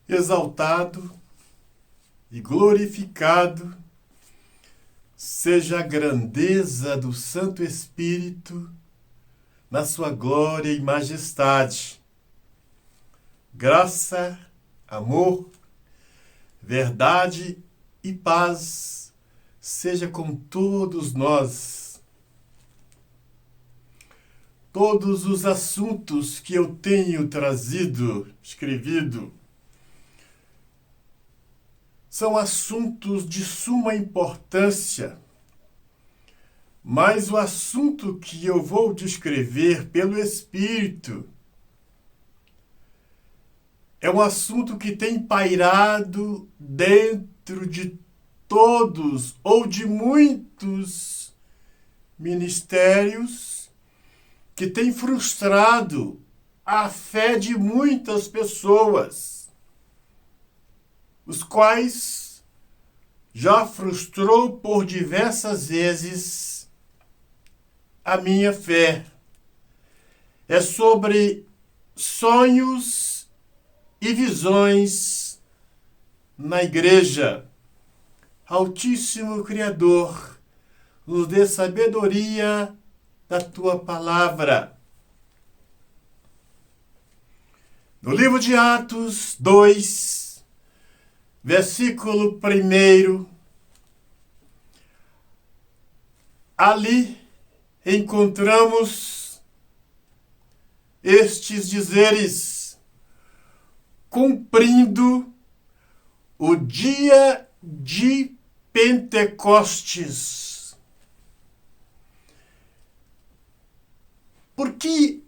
exaltado e glorificado seja a grandeza do Santo Espírito na sua glória e majestade. Graça, amor, verdade e paz seja com todos nós. Todos os assuntos que eu tenho trazido, escrevido, são assuntos de suma importância, mas o assunto que eu vou descrever pelo Espírito é um assunto que tem pairado dentro de todos ou de muitos ministérios, que tem frustrado a fé de muitas pessoas, os quais já frustrou por diversas vezes a minha fé. É sobre sonhos e visões na igreja. Altíssimo Criador, nos dê sabedoria da tua palavra. No livro de Atos 2, versículo 1, ali encontramos estes dizeres: cumprindo o dia de Pentecostes. Por que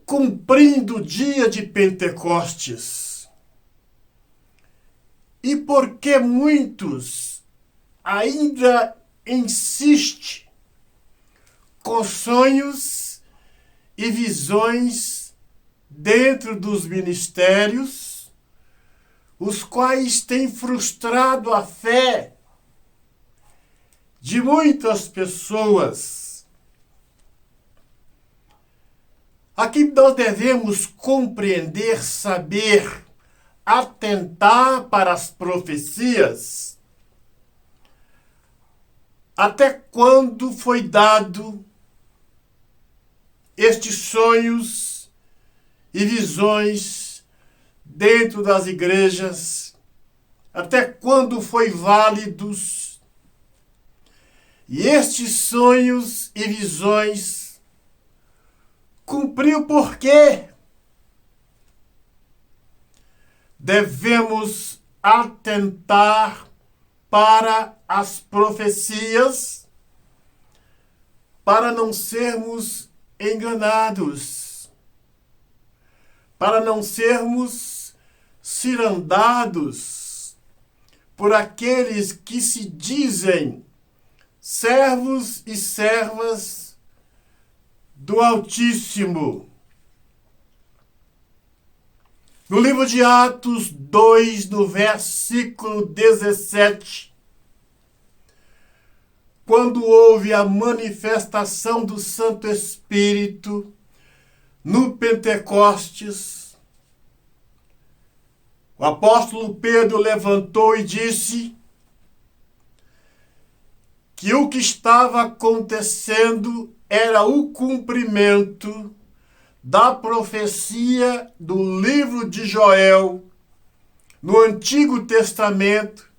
cumprindo o dia de Pentecostes? E por que muitos ainda insistem com sonhos e visões dentro dos ministérios, os quais têm frustrado a fé de muitas pessoas? Aqui nós devemos compreender, saber, atentar para as profecias. Até quando foi dado estes sonhos e visões dentro das igrejas? Até quando foi válidos? E estes sonhos e visões cumpriu por quê? Devemos atentar para as profecias para não sermos enganados, para não sermos cirandados por aqueles que se dizem servos e servas do Altíssimo. No livro de Atos 2, no versículo 17, quando houve a manifestação do Santo Espírito no Pentecostes, o apóstolo Pedro levantou e disse que o que estava acontecendo era o cumprimento da profecia do livro de Joel, no Antigo Testamento,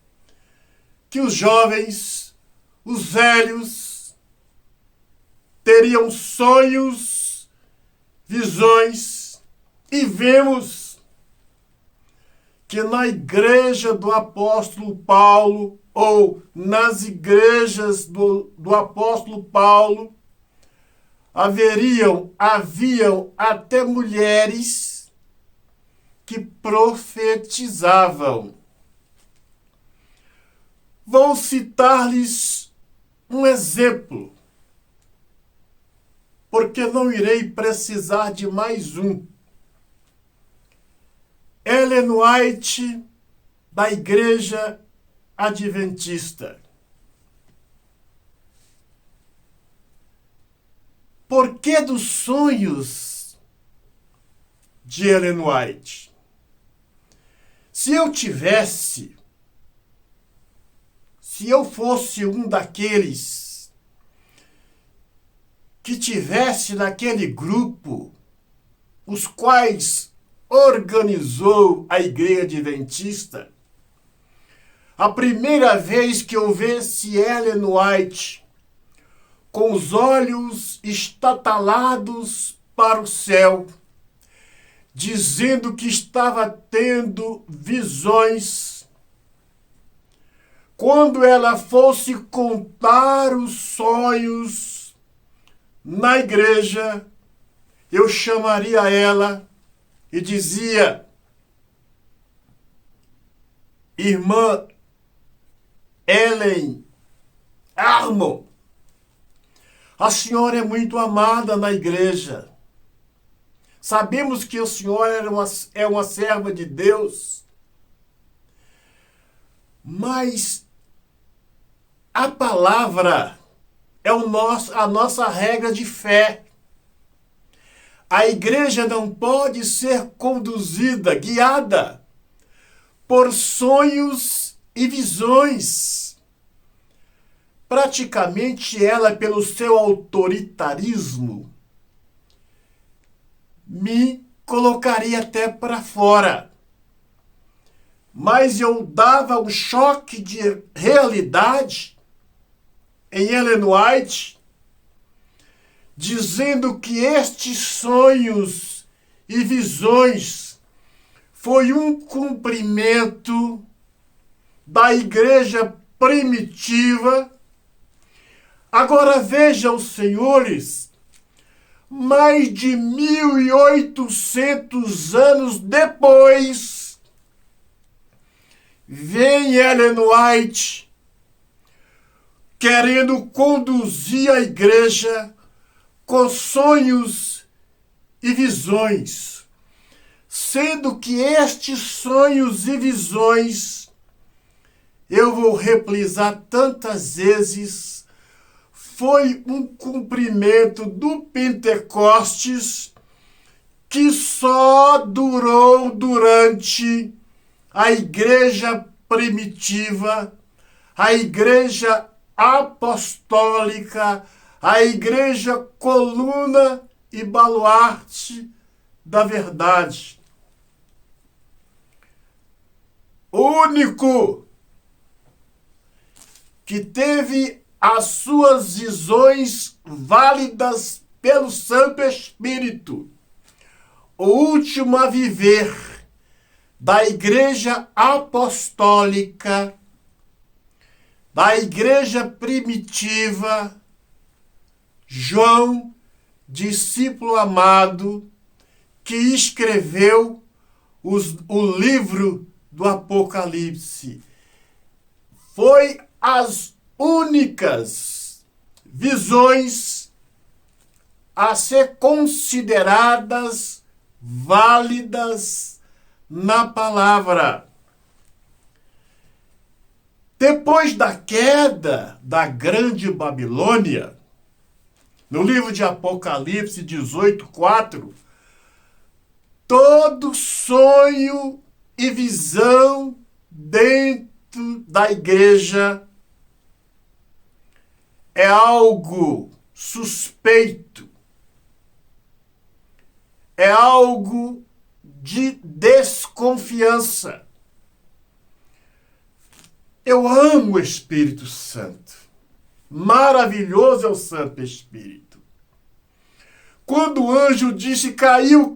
que os jovens, os velhos, teriam sonhos, visões, e vemos que na igreja do apóstolo Paulo, ou nas igrejas do apóstolo Paulo, haviam até mulheres que profetizavam. Vou citar-lhes um exemplo, porque não irei precisar de mais um. Ellen White, da Igreja Adventista. Por que dos sonhos de Ellen White? Se eu fosse um daqueles que tivesse naquele grupo, os quais organizou a Igreja Adventista, a primeira vez que eu visse Ellen White com os olhos estatalados para o céu, dizendo que estava tendo visões, quando ela fosse contar os sonhos na igreja, eu chamaria ela e dizia: irmã Ellen Armon, a senhora é muito amada na igreja. Sabemos que a senhora é uma serva de Deus, mas a palavra é a nossa regra de fé. A igreja não pode ser conduzida, guiada por sonhos e visões. Praticamente ela, pelo seu autoritarismo, me colocaria até para fora. Mas eu dava um choque de realidade em Ellen White, dizendo que estes sonhos e visões foi um cumprimento da igreja primitiva. Agora vejam, senhores, mais de 1800 anos depois, vem Ellen White querendo conduzir a igreja com sonhos e visões, sendo que estes sonhos e visões, eu vou reprisar tantas vezes, foi um cumprimento do Pentecostes que só durou durante a igreja primitiva, a igreja apostólica, a igreja coluna e baluarte da verdade. O único que teve as suas visões válidas pelo Santo Espírito, o último a viver da igreja apostólica, da igreja primitiva, João, discípulo amado, que escreveu o livro do Apocalipse. Foi as únicas visões a ser consideradas válidas na palavra. Depois da queda da grande Babilônia, no livro de Apocalipse 18:4, todo sonho e visão dentro da igreja é algo suspeito, é algo de desconfiança. Eu amo o Espírito Santo. Maravilhoso é o Santo Espírito. Quando o anjo disse: caiu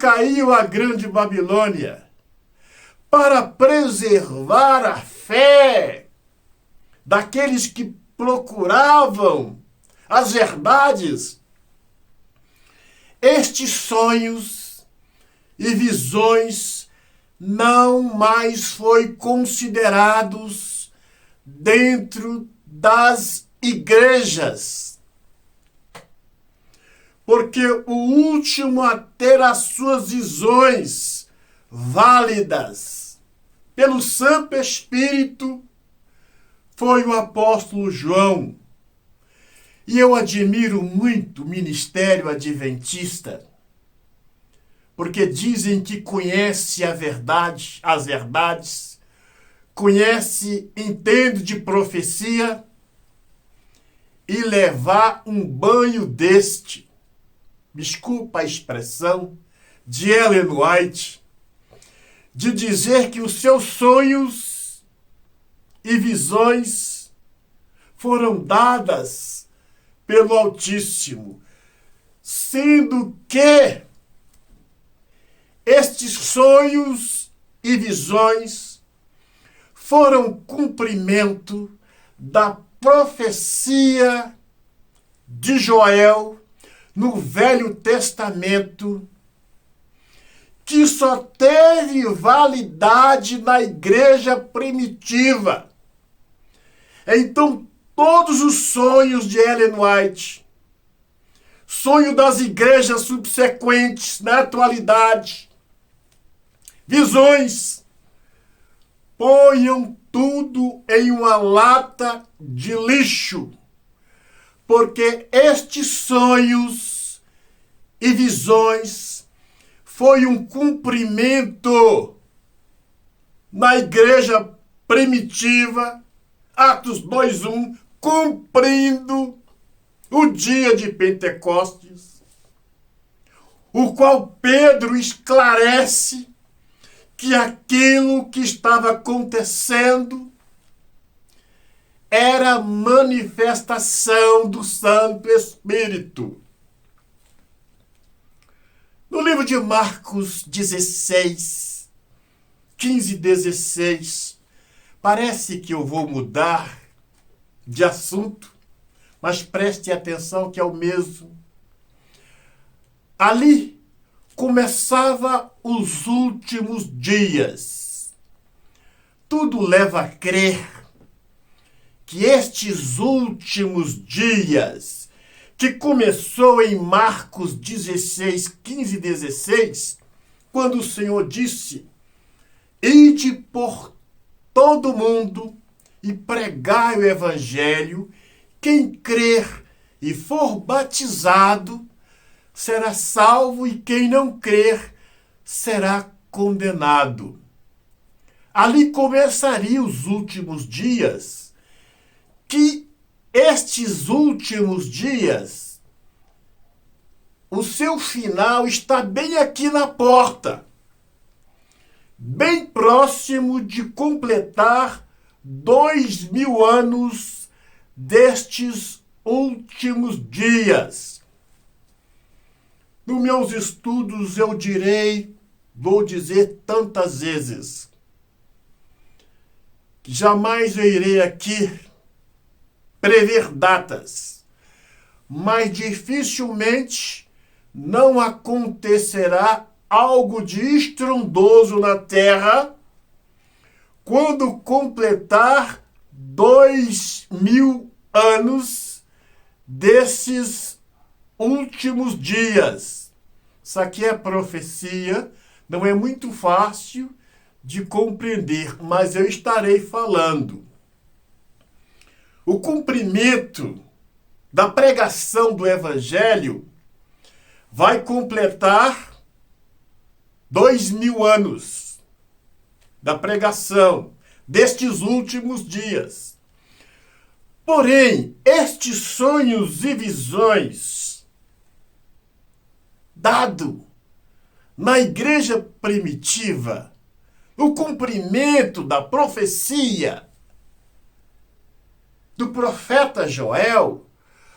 a grande Babilônia, para preservar a fé daqueles que procuravam as verdades, estes sonhos e visões não mais foi considerados dentro das igrejas. Porque o último a ter as suas visões válidas pelo Santo Espírito foi o apóstolo João. E eu admiro muito o ministério adventista, porque dizem que conhece a verdade, as verdades, conhece, entende de profecia e levar um banho deste, desculpa a expressão, de Ellen White, de dizer que os seus sonhos e visões foram dadas pelo Altíssimo, sendo que estes sonhos e visões foram cumprimento da profecia de Joel no Velho Testamento, que só teve validade na igreja primitiva. Então, todos os sonhos de Ellen White, sonho das igrejas subsequentes na atualidade, visões, ponham tudo em uma lata de lixo, porque estes sonhos e visões foi um cumprimento na igreja primitiva, Atos 2:1, cumprindo o dia de Pentecostes, o qual Pedro esclarece que aquilo que estava acontecendo era manifestação do Santo Espírito. No livro de Marcos 16, 15 e 16, parece que eu vou mudar de assunto, mas preste atenção que é o mesmo. Ali começava os últimos dias. Tudo leva a crer que estes últimos dias, que começou em Marcos 16, 15 e 16, quando o Senhor disse: ide por todo mundo e pregai o evangelho, quem crer e for batizado será salvo e quem não crer será condenado. Ali começariam os últimos dias, que estes últimos dias, o seu final está bem aqui na porta, bem próximo de completar 2000 anos destes últimos dias. Nos meus estudos eu vou dizer tantas vezes, que jamais eu irei aqui prever datas, mas dificilmente não acontecerá algo de estrondoso na Terra quando completar 2000 anos desses últimos dias. Isso aqui é profecia, não é muito fácil de compreender, mas eu estarei falando. O cumprimento da pregação do Evangelho vai completar 2000 anos da pregação destes últimos dias. Porém, estes sonhos e visões dado na igreja primitiva, o cumprimento da profecia do profeta Joel,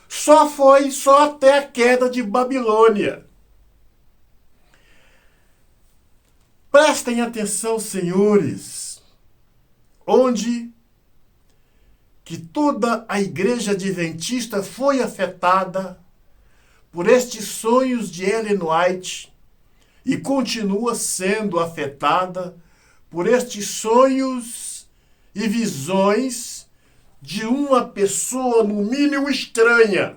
só foi até a queda de Babilônia. Prestem atenção, senhores, onde que toda a igreja adventista foi afetada por estes sonhos de Ellen White e continua sendo afetada por estes sonhos e visões de uma pessoa, no mínimo, estranha.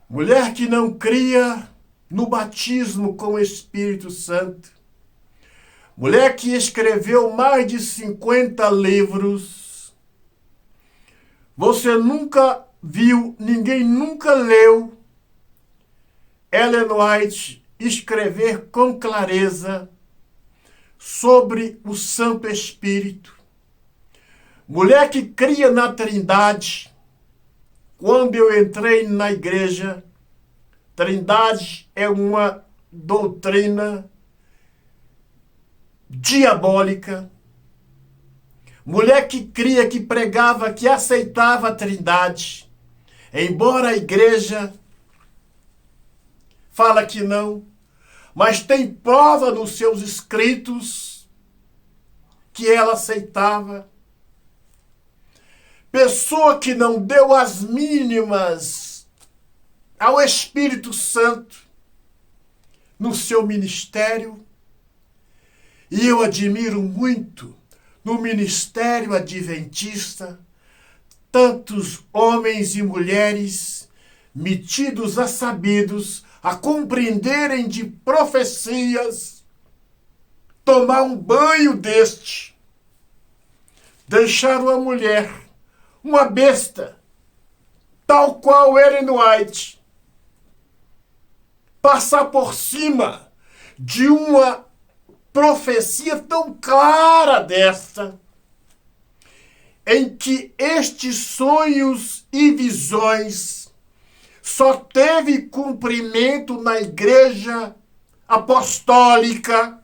Mulher que não cria no batismo com o Espírito Santo. Mulher que escreveu mais de 50 livros. Você nunca viu, ninguém nunca leu Ellen White escrever com clareza sobre o Santo Espírito. Mulher que cria na Trindade. Quando eu entrei na igreja, Trindade é uma doutrina diabólica. Mulher que cria, que pregava, que aceitava a Trindade. Embora a igreja fala que não, mas tem prova nos seus escritos que ela aceitava. Pessoa que não deu as mínimas ao Espírito Santo no seu ministério. E eu admiro muito no ministério adventista tantos homens e mulheres metidos a sabidos, a compreenderem de profecias, tomar um banho deste, deixar uma mulher, uma besta, tal qual Ellen White, passar por cima de uma profecia tão clara desta, em que estes sonhos e visões só teve cumprimento na igreja apostólica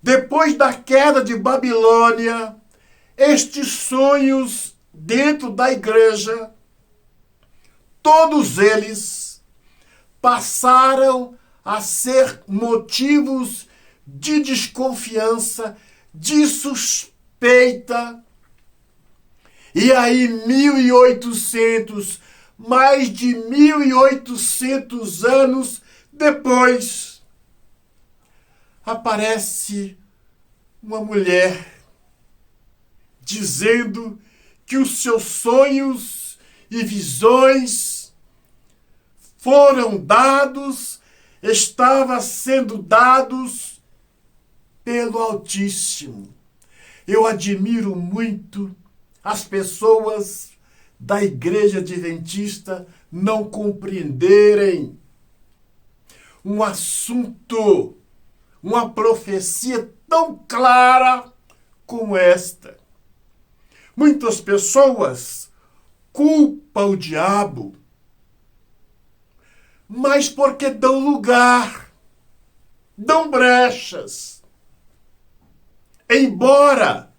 depois da queda de Babilônia. Estes sonhos dentro da igreja, todos eles passaram a ser motivos de desconfiança, de suspeita. E aí 1800, mais de 1800 anos depois, aparece uma mulher dizendo que os seus sonhos e visões foram dados, estavam sendo dados pelo Altíssimo. Eu admiro muito as pessoas da Igreja Adventista não compreenderem um assunto, uma profecia tão clara como esta. Muitas pessoas culpam o diabo, mas porque dão lugar, dão brechas. Embora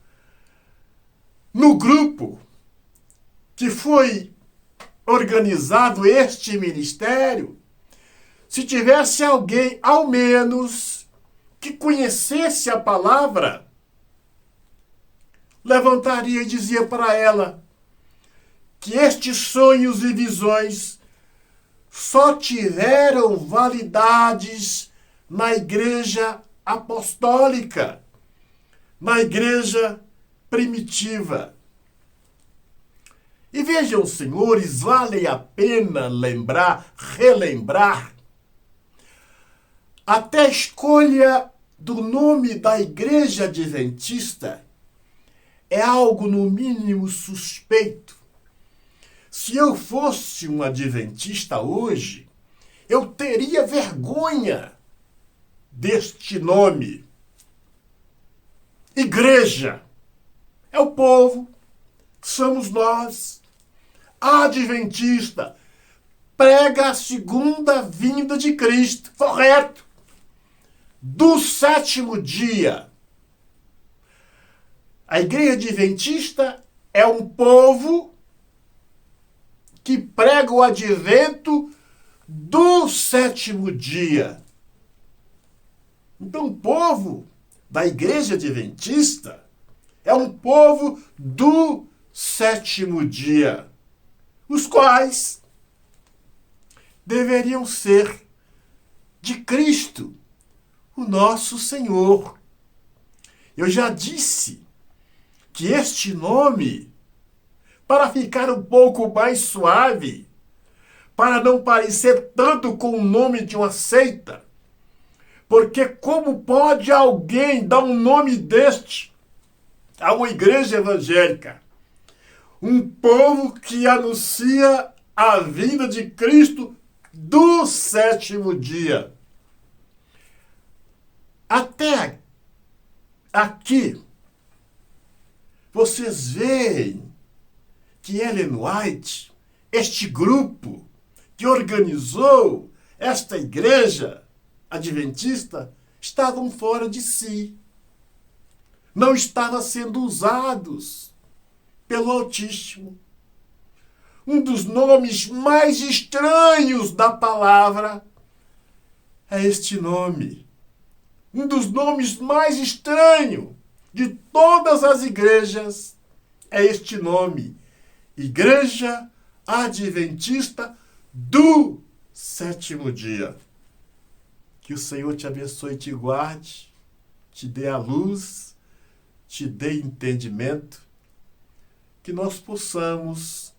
no grupo que foi organizado este ministério, se tivesse alguém, ao menos, que conhecesse a palavra, levantaria e dizia para ela que estes sonhos e visões só tiveram validades na igreja apostólica, na igreja primitiva. E vejam, senhores, vale a pena lembrar, relembrar, até a escolha do nome da igreja adventista é algo, no mínimo, suspeito. Se eu fosse um adventista hoje, eu teria vergonha deste nome. Igreja é o povo, somos nós. Adventista prega a segunda vinda de Cristo, correto? Do sétimo dia. A igreja adventista é um povo que prega o advento do sétimo dia. Então, o povo da igreja adventista é um povo do sétimo dia, os quais deveriam ser de Cristo, o nosso Senhor. Eu já disse que este nome, para ficar um pouco mais suave, para não parecer tanto com o nome de uma seita, porque como pode alguém dar um nome deste a uma igreja evangélica? Um povo que anuncia a vinda de Cristo do sétimo dia. Até aqui, vocês veem que Ellen White, este grupo que organizou esta igreja adventista, estavam fora de si. Não estavam sendo usados pelo Altíssimo. Um dos nomes mais estranhos da palavra é este nome. Um dos nomes mais estranhos de todas as igrejas é este nome. Igreja Adventista do Sétimo Dia. Que o Senhor te abençoe e te guarde, te dê a luz, te dê entendimento, que nós possamos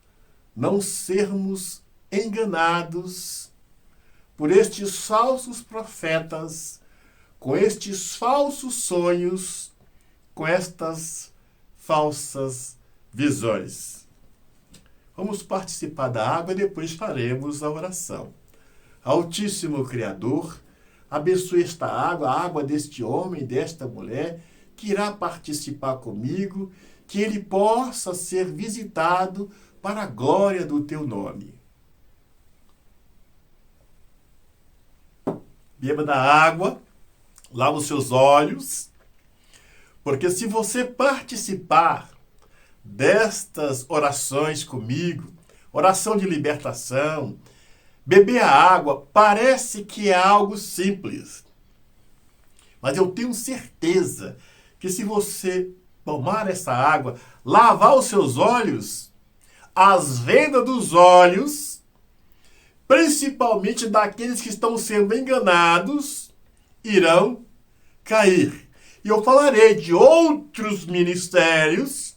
não sermos enganados por estes falsos profetas, com estes falsos sonhos, com estas falsas visões. Vamos participar da água e depois faremos a oração. Altíssimo Criador, abençoe esta água, a água deste homem, desta mulher, que irá participar comigo, que ele possa ser visitado para a glória do teu nome. Beba da água, lava os seus olhos, porque se você participar destas orações comigo, oração de libertação, beber a água, parece que é algo simples. Mas eu tenho certeza que se você tomar essa água, lavar os seus olhos, as vendas dos olhos, principalmente daqueles que estão sendo enganados, irão cair. E eu falarei de outros ministérios,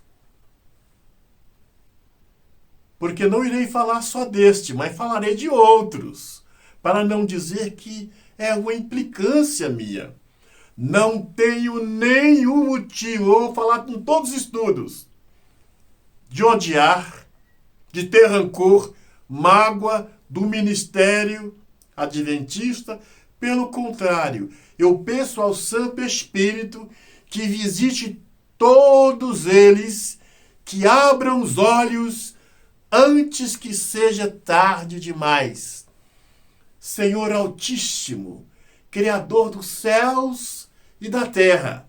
porque não irei falar só deste, mas falarei de outros, para não dizer que é uma implicância minha. Não tenho nenhum motivo, eu vou falar com todos os estudos, de odiar, de ter rancor, mágoa do ministério adventista. Pelo contrário, eu peço ao Santo Espírito que visite todos eles, que abram os olhos antes que seja tarde demais. Senhor Altíssimo, Criador dos céus e da terra,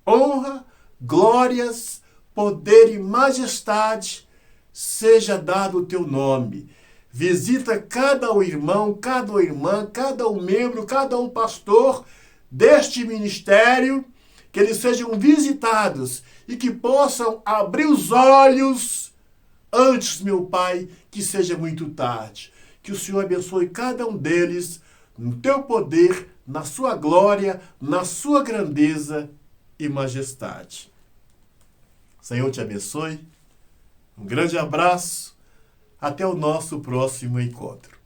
honra, glórias, poder e majestade seja dado o teu nome. Visita cada um irmão, cada uma irmã, cada um membro, cada um pastor deste ministério, que eles sejam visitados e que possam abrir os olhos antes, meu Pai, que seja muito tarde. Que o Senhor abençoe cada um deles no teu poder, na sua glória, na sua grandeza e majestade. Senhor te abençoe. Um grande abraço. Até o nosso próximo encontro.